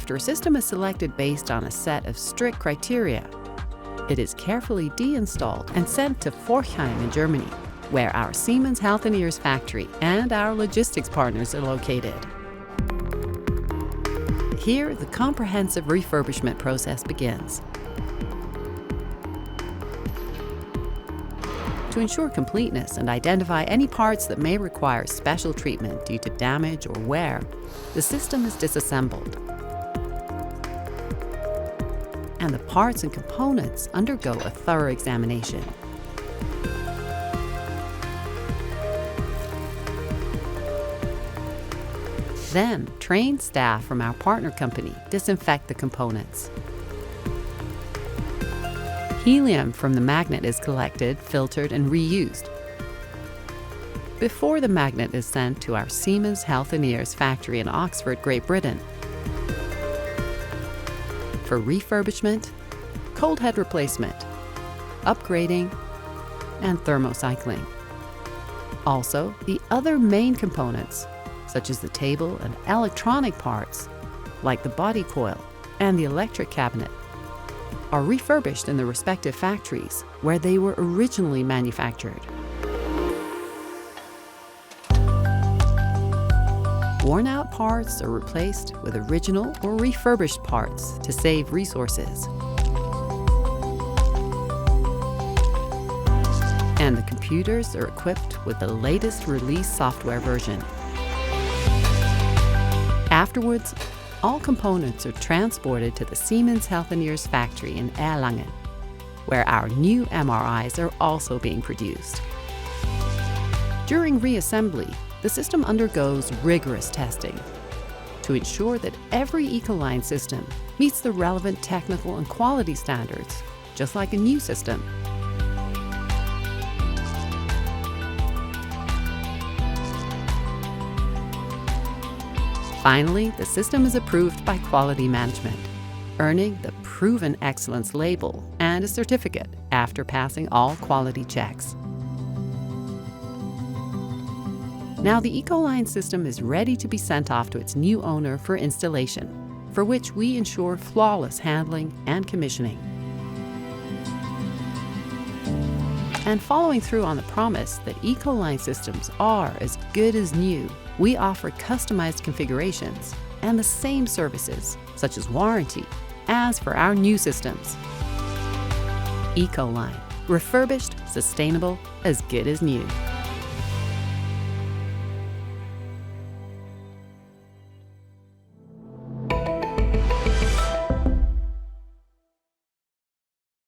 After a system is selected based on a set of strict criteria, it is carefully deinstalled and sent to Forchheim in Germany, where our Siemens Healthineers factory and our logistics partners are located. Here, the comprehensive refurbishment process begins. To ensure completeness and identify any parts that may require special treatment due to damage or wear, the system is disassembled, and the parts and components undergo a thorough examination. Then, trained staff from our partner company disinfect the components. Helium from the magnet is collected, filtered, and reused before the magnet is sent to our Siemens Healthineers factory in Oxford, Great Britain, for refurbishment, cold head replacement, upgrading, and thermocycling. Also, the other main components, such as the table and electronic parts, like the body coil and the electric cabinet, are refurbished in the respective factories where they were originally manufactured. Worn-out parts are replaced with original or refurbished parts to save resources. And the computers are equipped with the latest release software version. Afterwards, all components are transported to the Siemens Healthineers factory in Erlangen, where our new MRIs are also being produced. During reassembly, the system undergoes rigorous testing to ensure that every Ecoline system meets the relevant technical and quality standards, just like a new system. Finally, the system is approved by quality management, earning the Proven Excellence label and a certificate after passing all quality checks. Now the Ecoline system is ready to be sent off to its new owner for installation, for which we ensure flawless handling and commissioning. And following through on the promise that Ecoline systems are as good as new, we offer customized configurations and the same services, such as warranty, as for our new systems. Ecoline, refurbished, sustainable, as good as new.